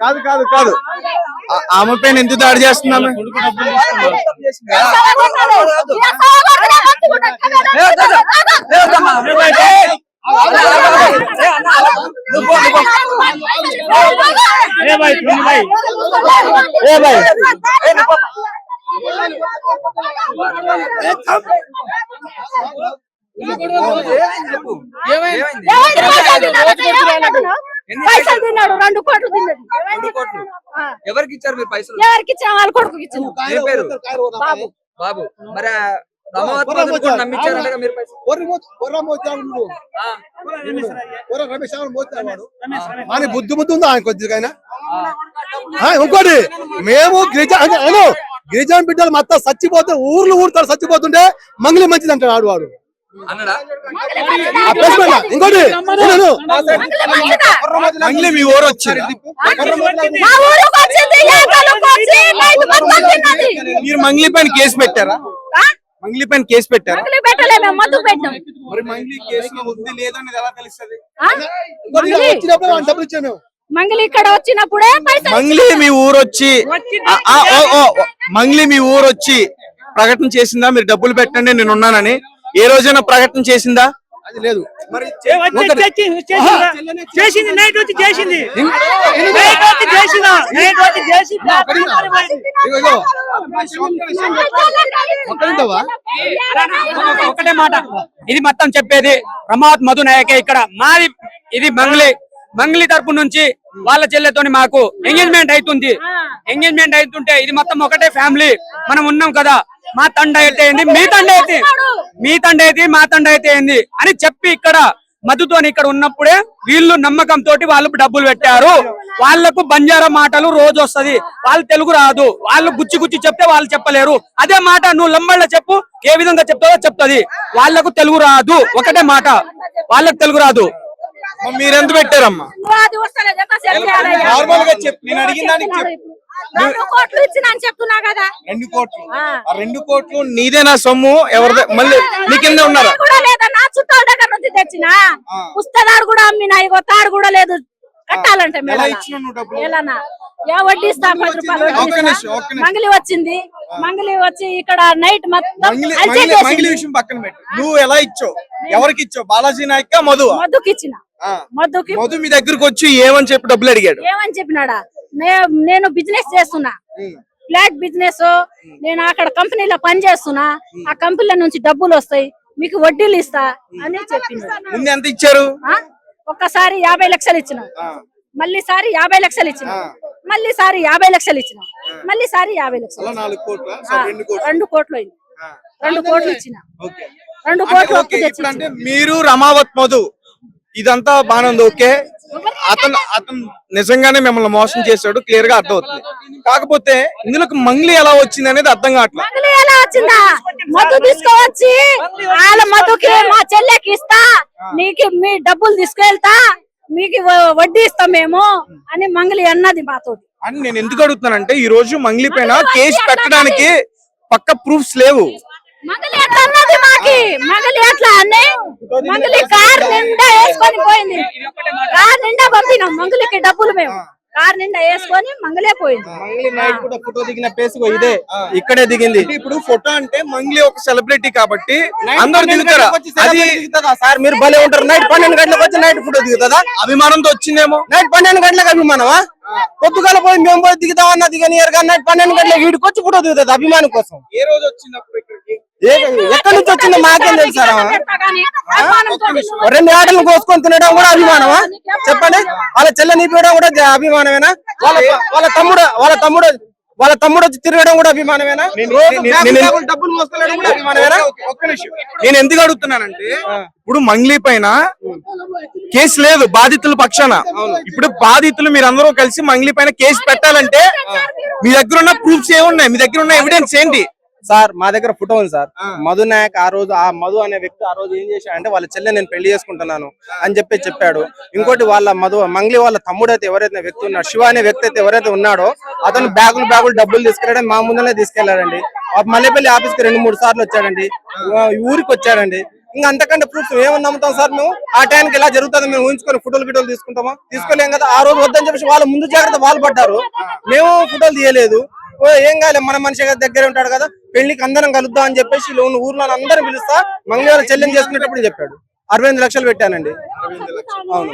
కాదు కాదు కాదు ఆమె పైన ఎందుకు దాడి చేస్తున్నాము? పైసలు తిన్నాడు 2 కోట్లు తిన్నాడు. ఎవరికి ఇచ్చారు మీరు పైసలు? ఎవరికి ఇచ్చిన వాళ్ళ కొడుకు ఇచ్చిన పేరు బాబు. మరి నమ్మించారంట మీరు పైసలు? బుద్ధి బుద్ధి ఉందా ఆయన కొద్దిగా? ఇంకోటి మేము గిరిజన బిడ్డలు మొత్తం చచ్చిపోతే ఊరుతారు, చచ్చిపోతుంటే మంగళి మంచిది అంటాడు ఆడువాడు. ఇంకోటి మంగళి మీ ఊరు వచ్చింది, మీరు మంగళి పైన కేసు పెట్టారా? మంగళి పైన కేసు పెట్టారా? మరి మంగళి కేసులో ఉంది లేదని ఎలా తెలుస్తుంది? డబ్బులు ఇచ్చాను మంగళి ఇక్కడ వచ్చినప్పుడే మంగళి మీ ఊరు వచ్చి మంగళి మీ ఊరు వచ్చి ప్రకటన చేసిందా మీరు డబ్బులు పెట్టండి నేను ఉన్నానని? ఏ రోజైనా ప్రకటన చేసిందా? అది లేదు. మరి చేసింది నైట్ వచ్చి చేసింది. ఒకటే మాట, ఇది మొత్తం చెప్పేది ప్రమాద్ మధు నాయకే. ఇక్కడ మాది ఇది మంగళి తరపు నుంచి వాళ్ళ చెల్లెతోని మాకు ఎంగేజ్మెంట్ అవుతుంటే ఇది మొత్తం ఒకటే ఫ్యామిలీ, మనం ఉన్నాం కదా. మా తండ అయితే ఏంది, మీ తండ అయితే మా తండ అయితే ఏంది అని చెప్పి ఇక్కడ మధుతోని ఇక్కడ ఉన్నప్పుడే వీళ్ళు నమ్మకంతో వాళ్ళు డబ్బులు పెట్టారు. వాళ్లకు బంజారా మాటలు రోజు వస్తది, వాళ్ళు తెలుగు రాదు, వాళ్ళు గుచ్చి చెప్తే వాళ్ళు చెప్పలేరు. అదే మాట నువ్వు లంబళ్ళ చెప్పు, ఏ విధంగా చెప్తావో చెప్తది. వాళ్లకు తెలుగు రాదు, ఒకటే మాట, వాళ్ళకు తెలుగు రాదు. మీరెంత పెట్టారమ్మా? నార్మల్ గా చెప్పు, నేను అడిగిన దానికి 2 కోట్లు ఇచ్చిన అని చెప్తున్నా కదా. 2 కోట్లు? 2 కోట్లు నీదేనా సొమ్ము? ఎవరిదే? మళ్ళీ నీ కింద ఉన్నారా? నా చుట్టాల దగ్గర నుంచి తెచ్చిన పుస్తకాలు కూడా అమ్మినా, ఇగో తాడు కూడా లేదు కట్టాలంటే. వడ్డీ ఇస్తా 10 రూపాయలు. మంగళి వచ్చింది, మంగళి వచ్చి ఇక్కడ నైట్ మంగళి విషయం పక్కన పెట్టు. నువ్వు ఎలా ఇచ్చావు, ఎవరికి ఇచ్చావు? బాలాజీ నాయక్ మధుకి ఇచ్చిన. మధు మీ దగ్గరకు వచ్చి ఏమని చెప్పి డబ్బులు అడిగాడు? ఏమని చెప్పినాడా, నేను బిజినెస్ చేస్తున్నా, ఫ్లాట్ బిజినెస్, నేను అక్కడ కంపెనీలో పని చేస్తున్నా, ఆ కంపెనీల నుంచి డబ్బులు వస్తాయి, మీకు వడ్డీలు ఇస్తా అని చెప్పింది. ముందు ఎంత ఇచ్చారు? ఒక్కసారి 50 లక్షలు ఇచ్చిన, మళ్ళీ సారి 50 లక్షలు ఇచ్చిన, మళ్ళీ సారి 50 లక్షలు ఇచ్చిన, మళ్ళీ సారి 50 లక్షలు. 2 కోట్లు అయింది. 2 కోట్లు ఇచ్చిన, 2 కోట్లు. అంటే మీరు రమావత్ మధు ఇదంతా బాగానే ఉంది, ఓకే. అతను నిజంగానే మిమ్మల్ని మోసం చేశాడు, క్లియర్ గా అర్థం అవుతుంది. కాకపోతే ఇందులోకి మంగళి ఎలా వచ్చింది అనేది అర్థం కావట్లేదు. మంగళి ఎలా వచ్చిందా? మధు తీసుకోవచ్చి వాళ్ళ మధుకి మా చెల్లెకి ఇస్తా, నీకు మీ డబ్బులు తీసుకెళ్తా, మీకు వడ్డీ ఇస్తాం మేము అని మంగళి అన్నది మాతోటి. అని నేను ఎందుకు అడుగుతున్నానంటే ఈ రోజు మంగళి పైన కేసు పెట్టడానికి పక్క ప్రూఫ్స్ లేవు. మంగళి ఎట్లా అన్నది మాకి, మంగళి ఎట్లా అన్నీ మంగళి కార్ నిండా వేసుకొని పోయింది, కార్ నిండా పంపినాం మంగళికి డబ్బులు, మేము కార్ నిండా వేసుకొని మంగళే పోయింది. మంగళి నైట్ కూడా ఫోటో దిగిన ప్లేస్ ఇదే, ఇక్కడే దిగింది. ఇప్పుడు ఫోటో అంటే మంగళి ఒక సెలబ్రిటీ కాబట్టి అందరూ దిగుతారా? సార్ మీరు భలే ఉంటారు. నైట్ 12 గంటలకు వచ్చి నైట్ ఫోటో దిగుతుందా? అభిమానంతో వచ్చిందేమో. నైట్ 12 గంటలకు అభిమానమా? పొద్దుగాల పోయి మేము పోయి దిగుతామన్నా దిగనియరు కానీ నైట్ 12 గంటలకు వీడికి వచ్చి ఫోటో దిగుతుంది అభిమానం కోసం. ఏ రోజు వచ్చినప్పుడు ఇక్కడికి ఎక్కడి నుంచి వచ్చిందో మాకేం తెలుసారా? 2 ఆటలు కోసుకొని తినడం కూడా అభిమానమా? చెప్పండి. వాళ్ళ చెల్లె నీపేయడం కూడా అభిమానమేనా? వాళ్ళ తమ్ముడు వచ్చి తిరగడం కూడా అభిమానమేనా? డబ్బులు మోసుకెళ్ళడం కూడా అభిమానమేనా? నేను ఎందుకు అడుగుతున్నానంటే ఇప్పుడు మంగళి పైన కేసు లేదు బాధితుల పక్షాన. ఇప్పుడు బాధితులు మీరందరూ కలిసి మంగళి పైన కేసు పెట్టాలంటే మీ దగ్గర ఉన్న ప్రూఫ్స్ ఏమున్నాయి? మీ దగ్గర ఉన్న ఎవిడెన్స్ ఏంటి? సార్ మా దగ్గర ఫోటో ఉంది సార్. మధు నాయక్ ఆ రోజు, ఆ మధు అనే వ్యక్తి ఆ రోజు ఏం చేశాడంటే వాళ్ళ చెల్లె నేను పెళ్లి చేసుకుంటున్నాను అని చెప్పాడు. ఇంకోటి వాళ్ళ మంగళి వాళ్ళ తమ్ముడైతే ఎవరైతే వ్యక్తి ఉన్నాడు, శివ అనే వ్యక్తి అయితే ఎవరైతే ఉన్నాడో అతను బ్యాగులు డబ్బులు తీసుకెళ్ళడం మా ముందునే తీసుకెళ్లాడండి. మల్లెపల్లి ఆఫీస్ కి 2-3 సార్లు వచ్చాడండి, ఊరికి వచ్చాడండి. ఇంకా అంతకంటే ప్రూఫ్స్ ఏమని నమ్ముతాం సార్ మేము? ఆ టైంకి ఇలా జరుగుతుంది మేము ఊహించుకొని ఫోటోలు గిటోలు తీసుకుంటామా? తీసుకోలేం కదా. ఆ రోజు వద్దని చెప్పేసి వాళ్ళ ముందు జాగ్రత్త వాళ్ళు పడ్డారు, మేము ఫోటోలు తీయలేదు. ఏం కాలే, మన మనిషి దగ్గర ఉంటాడు కదా, పెళ్లికి అందరం కలుద్దాం అని చెప్పేసి ఊర్లో అందరం పిలుస్తా మంగళవారం చెల్లెని చేసుకునేటప్పుడు చెప్పాడు. 65 లక్షలు పెట్టానండి. అవును.